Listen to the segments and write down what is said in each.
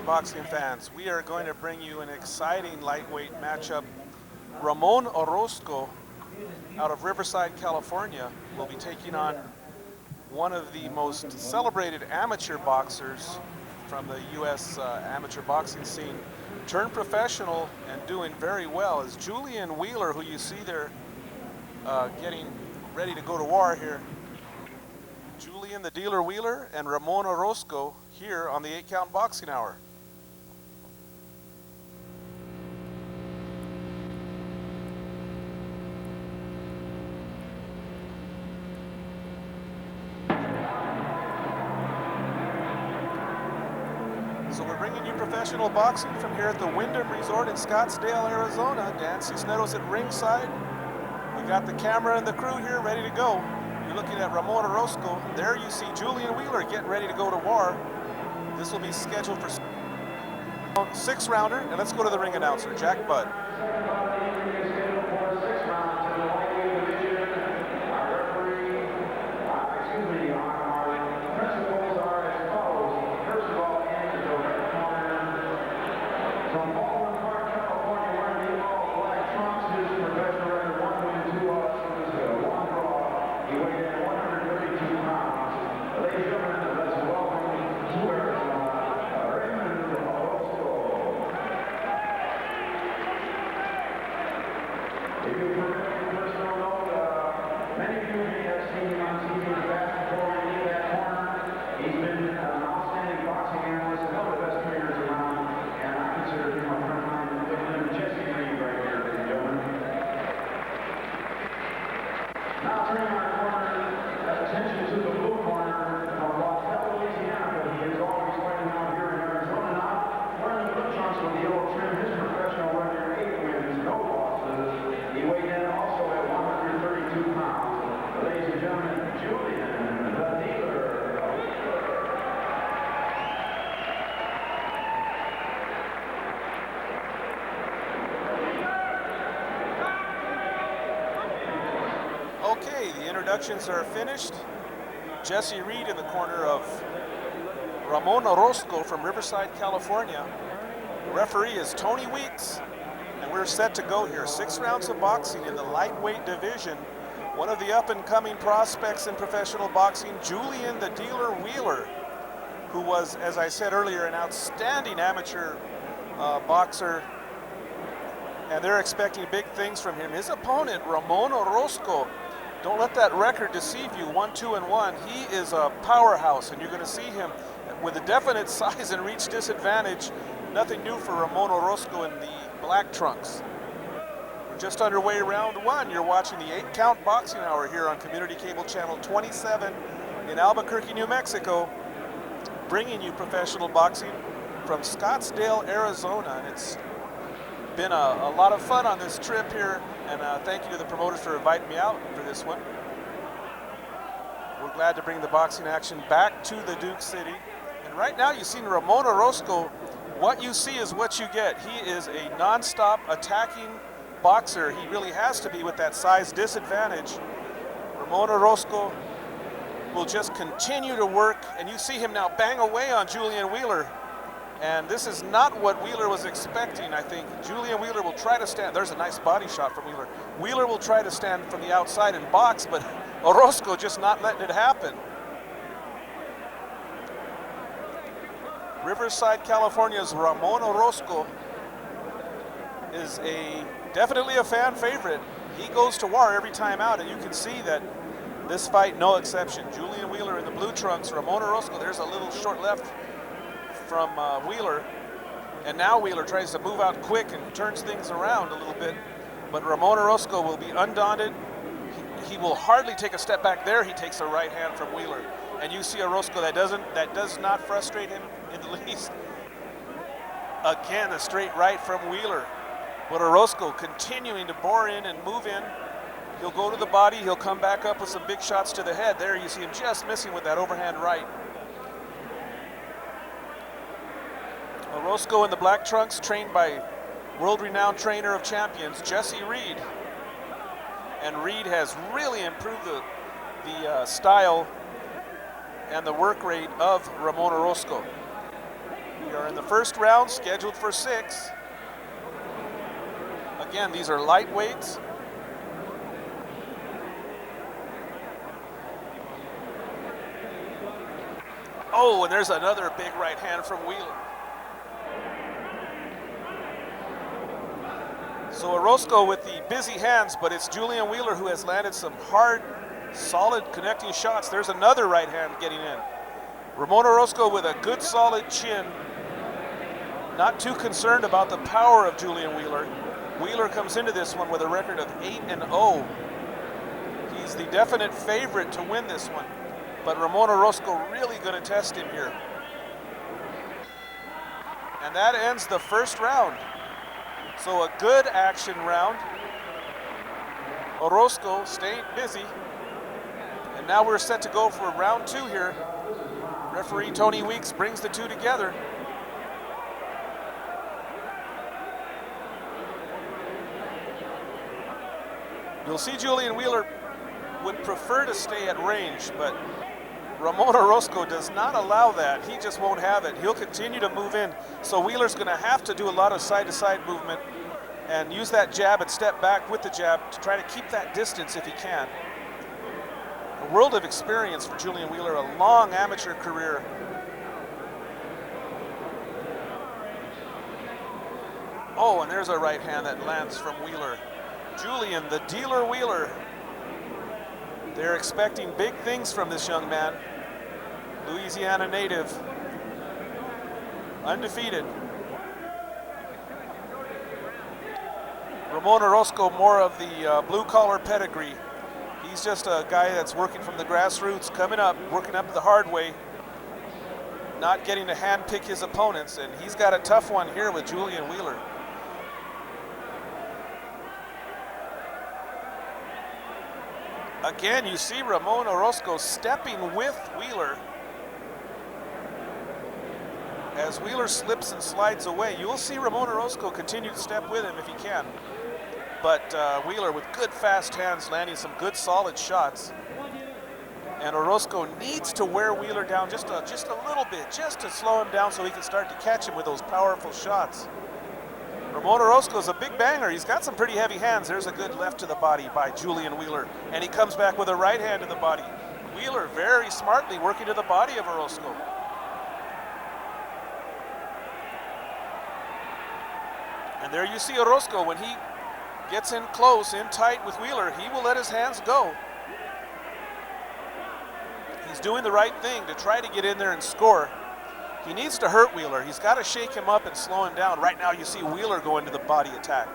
boxing fans, we are going to bring you an exciting lightweight matchup. Ramon Orozco out of Riverside, California will be taking on one of the most celebrated amateur boxers from the U.S. Amateur boxing scene, turned professional and doing very well, is Julian Wheeler, who you see there getting ready to go to war here. Julian the Dealer Wheeler and Ramon Orozco here on the 8-Count Boxing Hour. So we're bringing you professional boxing from here at the Wyndham Resort in Scottsdale, Arizona. Dan Cisneros at ringside. We got the camera and the crew here ready to go. You're looking at Ramon Orozco. There you see Julian Wheeler getting ready to go to war. This will be scheduled for 6-rounder. And let's go to the ring announcer, Jack Budd. Okay, the introductions are finished. Jesse Reed in the corner of Ramon Orozco from Riverside, California. The referee is Tony Weeks, and we're set to go here. 6 rounds of boxing in the lightweight division. One of the up-and-coming prospects in professional boxing, Julian the Dealer Wheeler, who was, as I said earlier, an outstanding amateur boxer, and they're expecting big things from him. His opponent, Ramon Orozco, don't let that record deceive you, 1-2-1. He is a powerhouse, and you're going to see him with a definite size and reach disadvantage. Nothing new for Ramon Orozco in the black trunks. We're just underway round 1. You're watching the 8-Count Boxing Hour here on Community Cable Channel 27 in Albuquerque, New Mexico, bringing you professional boxing from Scottsdale, Arizona. And it's been a lot of fun on this trip here, and thank you to the promoters for inviting me out for this one. We're glad to bring the boxing action back to the Duke City. And right now you've seen Ramon Orozco. What you see is what you get. He is a non-stop attacking boxer. He really has to be with that size disadvantage. Ramon Orozco will just continue to work, and you see him now bang away on Julian Wheeler. And this is not what Wheeler was expecting, I think. Julian Wheeler will try to stand. There's a nice body shot from Wheeler. Wheeler will try to stand from the outside and box, but Orozco just not letting it happen. Riverside, California's Ramon Orozco is definitely a fan favorite. He goes to war every time out, and you can see that this fight, no exception. Julian Wheeler in the blue trunks, Ramon Orozco, there's a little short left from Wheeler, and now Wheeler tries to move out quick and turns things around a little bit, but Ramon Orozco will be undaunted. He will hardly take a step back. There he takes a right hand from Wheeler, and you see Orozco that does not frustrate him in the least. Again, a straight right from Wheeler, but Orozco continuing to bore in and move in. He'll go to the body, he'll come back up with some big shots to the head. There you see him just missing with that overhand right. Orozco in the black trunks, trained by world-renowned trainer of champions, Jesse Reed. And Reed has really improved the style and the work rate of Ramon Orozco. We are in the first round, scheduled for 6. Again, these are lightweights. Oh, and there's another big right hand from Wheeler. So Orozco with the busy hands, but it's Julian Wheeler who has landed some hard, solid connecting shots. There's another right hand getting in. Ramon Orozco with a good solid chin. Not too concerned about the power of Julian Wheeler. Wheeler comes into this one with a record of 8-0. He's the definite favorite to win this one. But Ramon Orozco really going to test him here. And that ends the first round. So a good action round. Orozco staying busy. And now we're set to go for round 2 here. Referee Tony Weeks brings the two together. You'll see Julian Wheeler would prefer to stay at range, but Ramon Orozco does not allow that. He just won't have it. He'll continue to move in. So Wheeler's going to have to do a lot of side-to-side movement and use that jab and step back with the jab to try to keep that distance if he can. A world of experience for Julian Wheeler, a long amateur career. Oh, and there's a right hand that lands from Wheeler. Julian, the dealer Wheeler. They're expecting big things from this young man. Louisiana native, undefeated. Ramon Orozco, more of the blue-collar pedigree. He's just a guy that's working from the grassroots, coming up, working up the hard way, not getting to handpick his opponents, and he's got a tough one here with Julian Wheeler. Again, you see Ramon Orozco stepping with Wheeler. As Wheeler slips and slides away, you'll see Ramon Orozco continue to step with him if he can. But Wheeler with good fast hands, landing some good solid shots. And Orozco needs to wear Wheeler down just a little bit, just to slow him down so he can start to catch him with those powerful shots. Ramon Orozco's a big banger. He's got some pretty heavy hands. There's a good left to the body by Julian Wheeler. And he comes back with a right hand to the body. Wheeler very smartly working to the body of Orozco. And there you see Orozco, when he gets in close, in tight with Wheeler, he will let his hands go. He's doing the right thing to try to get in there and score. He needs to hurt Wheeler. He's got to shake him up and slow him down. Right now you see Wheeler go into the body attack.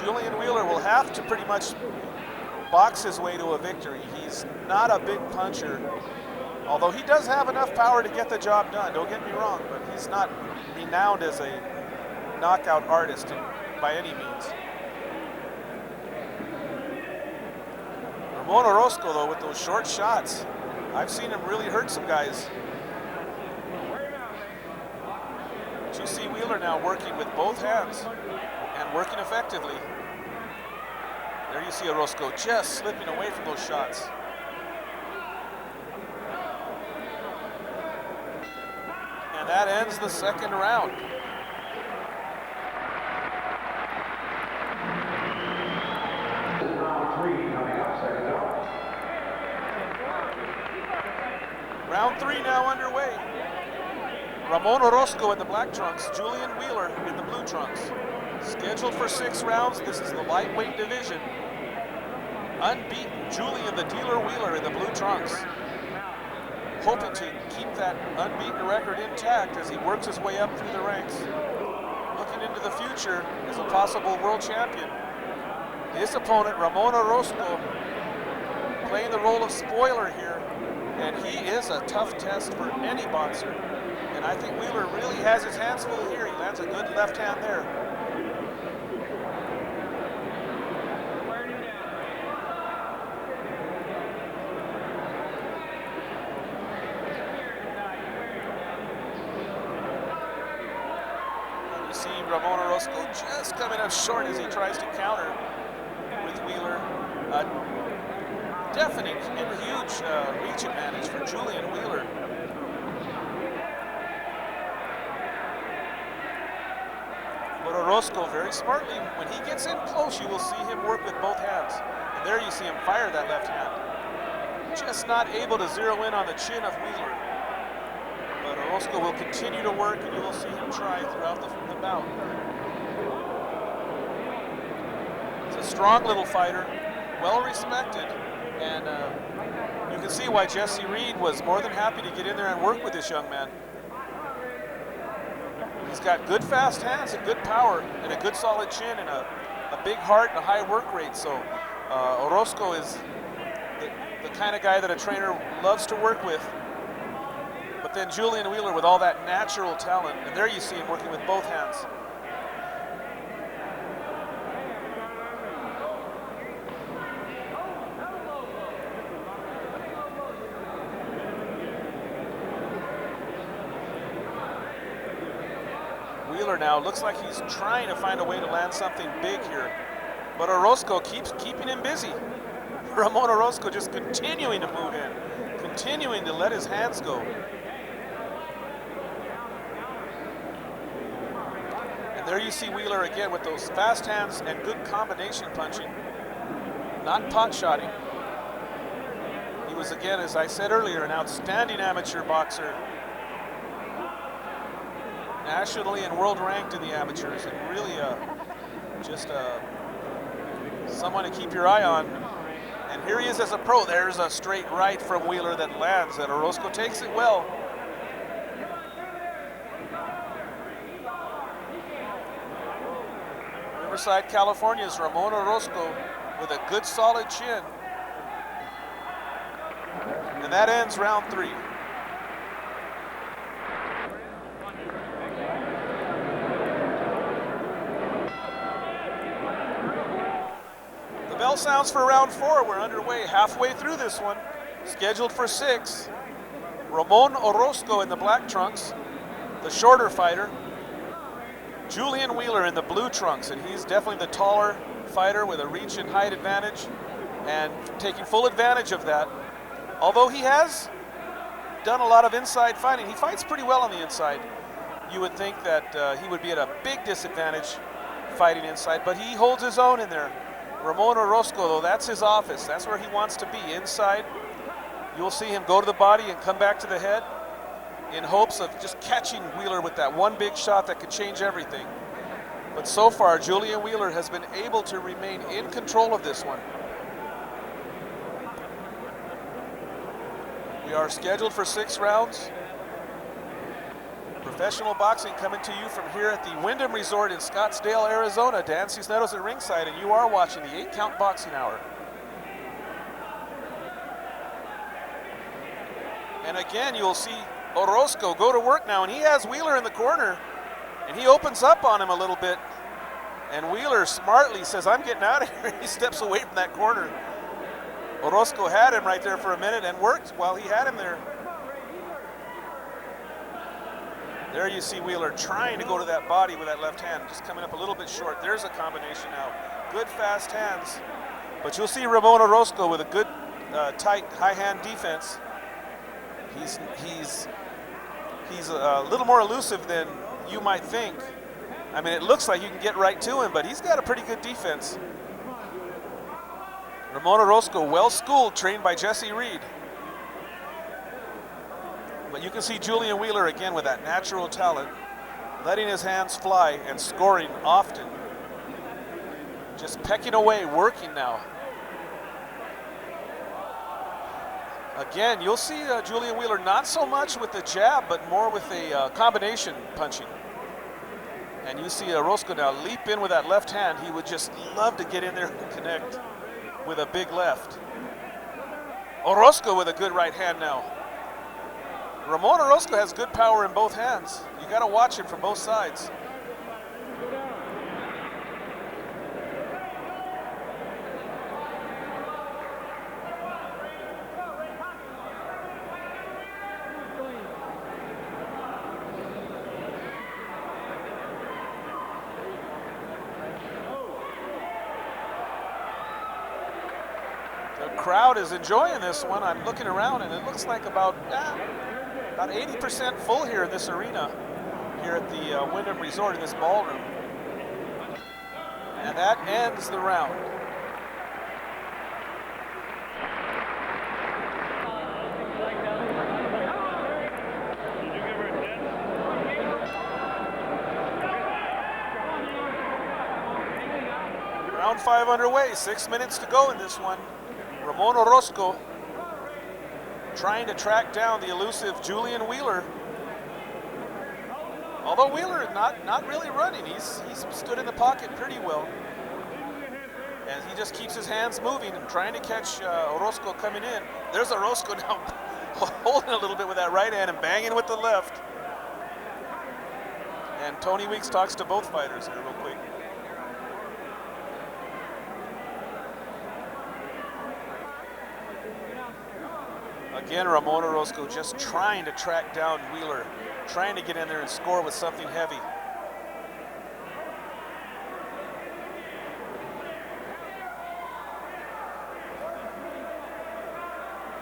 Julian Wheeler will have to pretty much box his way to a victory. He's not a big puncher, although he does have enough power to get the job done. Don't get me wrong, but he's not renowned as a knockout artist by any means. Ramon Orozco, though, with those short shots, I've seen him really hurt some guys. But you see Wheeler now working with both hands and working effectively. There you see Orozco just slipping away from those shots. And that ends the second round. Round 3 now underway. Ramon Orozco in the black trunks, Julian Wheeler in the blue trunks. Scheduled for 6 rounds, this is the lightweight division. Unbeaten, Julian the dealer Wheeler in the blue trunks. Hoping to keep that unbeaten record intact as he works his way up through the ranks. Looking into the future as a possible world champion. His opponent, Ramon Orozco, playing the role of spoiler here, and he is a tough test for any boxer. And I think Wheeler really has his hands full here. He lands a good left hand there. see Ramon Orozco just coming up short as he tries to counter with Wheeler. Definite and huge reach advantage for Julian Wheeler. But Orozco, very smartly, when he gets in close, you will see him work with both hands. And there you see him fire that left hand. Just not able to zero in on the chin of Wheeler. But Orozco will continue to work, and you will see him try throughout the bout. He's a strong little fighter, well respected, and you can see why Jesse Reed was more than happy to get in there and work with this young man. He's got good fast hands and good power and a good solid chin and a big heart and a high work rate. So Orozco is the kind of guy that a trainer loves to work with. But then Julian Wheeler with all that natural talent, and there you see him working with both hands. Wheeler now looks like he's trying to find a way to land something big here, but Orozco keeps keeping him busy. Ramon Orozco just continuing to move in, continuing to let his hands go. And there you see Wheeler again with those fast hands and good combination punching, not pot shotting. He was, again, as I said earlier, an outstanding amateur boxer, nationally and world ranked in the amateurs, and really just someone to keep your eye on. And here he is as a pro. There's a straight right from Wheeler that lands, and Orozco takes it well. Riverside, California's Ramon Orozco with a good solid chin. And that ends round 3. The bell sounds for round 4. We're underway, halfway through this one. Scheduled for 6. Ramon Orozco in the black trunks, the shorter fighter. Julian Wheeler in the blue trunks, and he's definitely the taller fighter with a reach and height advantage, and taking full advantage of that. Although he has done a lot of inside fighting, he fights pretty well on the inside. You would think that he would be at a big disadvantage fighting inside, but he holds his own in there. Ramon Orozco, though, that's his office. That's where he wants to be, inside. You'll see him go to the body and come back to the head in hopes of just catching Wheeler with that one big shot that could change everything. But so far, Julian Wheeler has been able to remain in control of this one. We are scheduled for 6 rounds. Professional boxing coming to you from here at the Wyndham Resort in Scottsdale, Arizona. Dan Cisneros at ringside, and you are watching the 8-Count Boxing Hour. And again, you'll see Orozco go to work now, and he has Wheeler in the corner, and he opens up on him a little bit. And Wheeler smartly says, "I'm getting out of here." He steps away from that corner. Orozco had him right there for a minute and worked while he had him there. There you see Wheeler trying to go to that body with that left hand, just coming up a little bit short. There's a combination now. Good fast hands. But you'll see Ramon Orozco with a good tight high hand defense. He's a little more elusive than you might think. I mean, it looks like you can get right to him, but he's got a pretty good defense. Ramon Orozco, well schooled, trained by Jesse Reed. But you can see Julian Wheeler again with that natural talent, letting his hands fly and scoring often. Just pecking away, working now. Again, you'll see Julian Wheeler not so much with the jab, but more with a combination punching. And you see Orozco now leap in with that left hand. He would just love to get in there and connect with a big left. Orozco with a good right hand now. Ramon Orozco has good power in both hands. You got to watch him from both sides. crowd is enjoying this one. I'm looking around and it looks like about 80% full here in this arena, here at the Wyndham Resort in this ballroom. And that ends the round. Round 5 underway, 6 minutes to go in this one. Ramon Orozco trying to track down the elusive Julian Wheeler. Although Wheeler not really running, he's stood in the pocket pretty well. And he just keeps his hands moving and trying to catch Orozco coming in. There's Orozco now holding a little bit with that right hand and banging with the left. And Tony Weeks talks to both fighters here real quick. Again, Ramon Orozco just trying to track down Wheeler, trying to get in there and score with something heavy.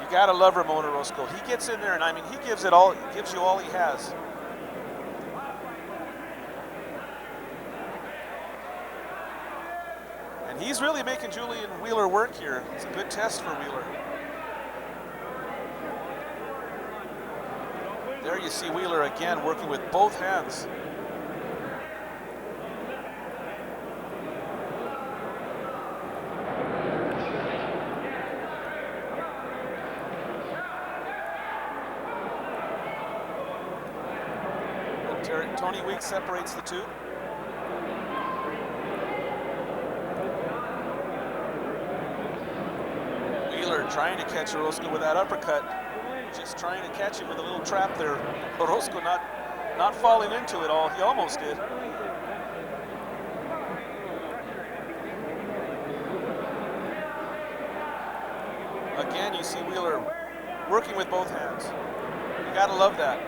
You gotta love Ramon Orozco. He gets in there and I mean, he gives it all, he gives you all he has. And he's really making Julian Wheeler work here. It's a good test for Wheeler. There you see Wheeler again working with both hands. And Tony Weeks separates the two. Wheeler trying to catch Orozco with that uppercut. Just trying to catch him with a little trap there. Orozco not falling into it all. He almost did. Again, you see Wheeler working with both hands. You gotta love that.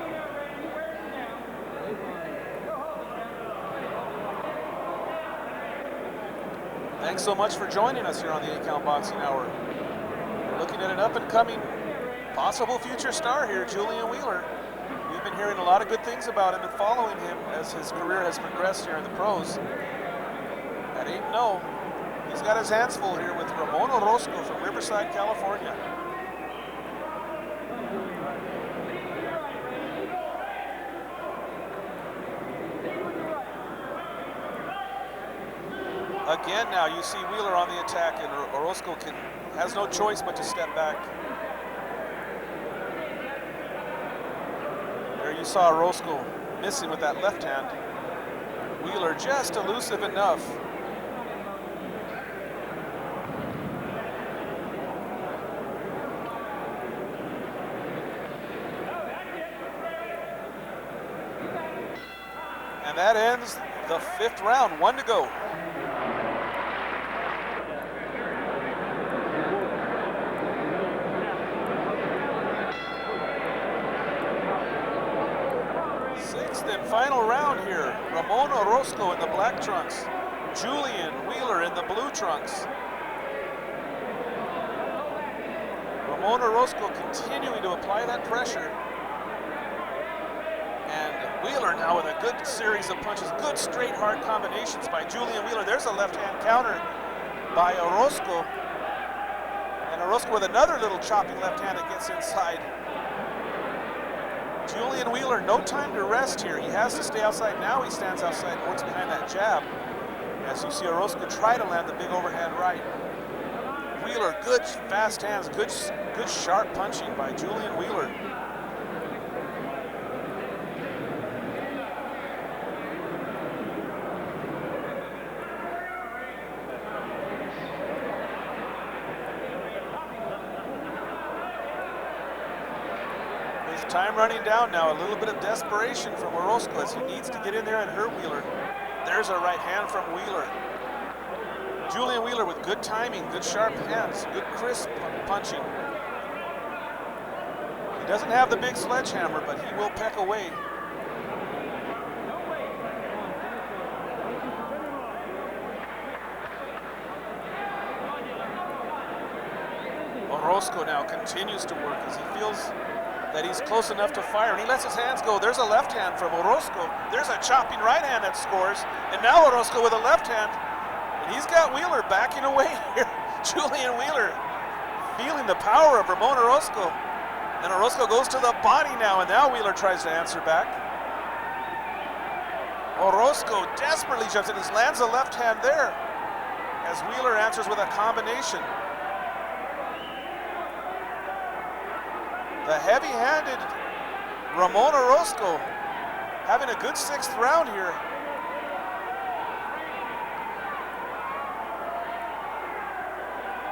Thanks so much for joining us here on the 8 Count Boxing Hour. We're looking at an up-and-coming possible future star here, Julian Wheeler. We've been hearing a lot of good things about him and following him as his career has progressed here in the pros. At 8-0, he's got his hands full here with Ramon Orozco from Riverside, California. Again now, you see Wheeler on the attack and Orozco has no choice but to step back. You saw Orozco missing with that left hand. Wheeler just elusive enough. And that ends the 5th round, 1 to go. Final round here. Ramon Orozco in the black trunks. Julian Wheeler in the blue trunks. Ramon Orozco continuing to apply that pressure. And Wheeler now with a good series of punches. Good straight hard combinations by Julian Wheeler. There's a left hand counter by Orozco. And Orozco with another little chopping left hand that gets inside. Julian Wheeler, no time to rest here. He has to stay outside. Now he stands outside, works behind that jab. As you see Orozco try to land the big overhand right. Wheeler, good fast hands, good sharp punching by Julian Wheeler. Time running down now, a little bit of desperation from Orozco as he needs to get in there and hurt Wheeler. There's a right hand from Wheeler. Julian Wheeler with good timing, good sharp hands, good crisp punching. He doesn't have the big sledgehammer, but he will peck away. Orozco now continues to work as he feels that he's close enough to fire, and he lets his hands go. There's a left hand from Orozco. There's a chopping right hand that scores, and now Orozco with a left hand, and he's got Wheeler backing away here. Julian Wheeler feeling the power of Ramon Orozco, and Orozco goes to the body now, and now Wheeler tries to answer back. Orozco desperately jumps in, he lands a left hand there as Wheeler answers with a combination. The heavy-handed Ramon Orozco having a good 6th round here.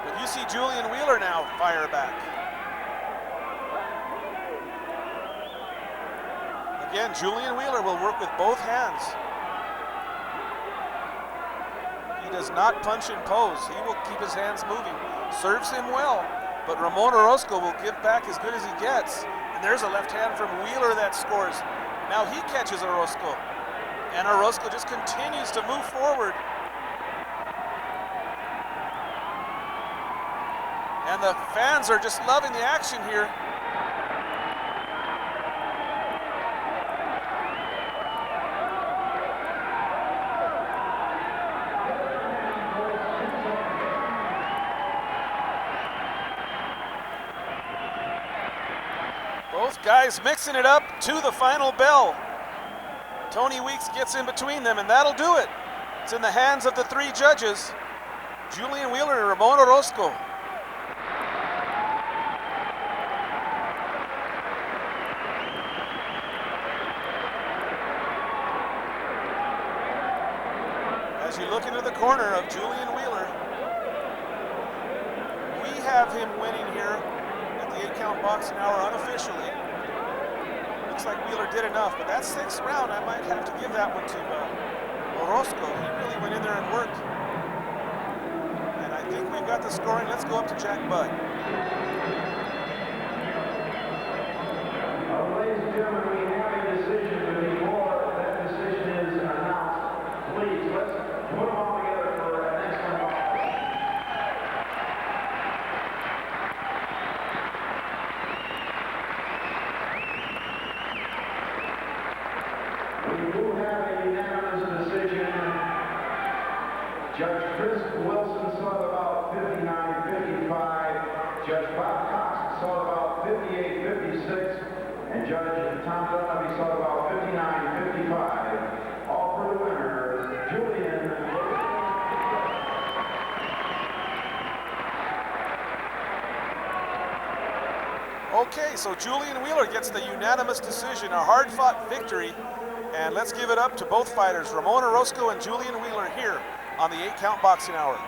But you see Julian Wheeler now fire back. Again, Julian Wheeler will work with both hands. He does not punch and pose. He will keep his hands moving. Serves him well. But Ramon Orozco will give back as good as he gets. And there's a left hand from Wheeler that scores. Now he catches Orozco. And Orozco just continues to move forward. And the fans are just loving the action here. Both guys mixing it up to the final bell. Tony Weeks gets in between them, and that'll do it. It's in the hands of the 3 judges, Julian Wheeler and Ramon Orozco. As you look into the corner of Julian Wheeler, we have him winning here at the 8-count boxing hour unofficially. Looks like Wheeler did enough, but that 6th round, I might have to give that one to Orozco. He really went in there and worked. And I think we've got the scoring. Let's go up to Jack Budd. Ladies and gentlemen, we have a decision, but before that decision is announced, please, let's put them all together for an excellent ball. We do have a unanimous decision. Judge Chris Wilson saw it about 59-55. Judge Bob Cox saw it about 58-56. And Judge Tom Dunleavy saw it about 59-55. All for the winner, Julian. Okay, so Julian Wheeler gets the unanimous decision, a hard-fought victory. And let's give it up to both fighters, Ramon Orozco and Julian Wheeler, here on the 8-count boxing hour.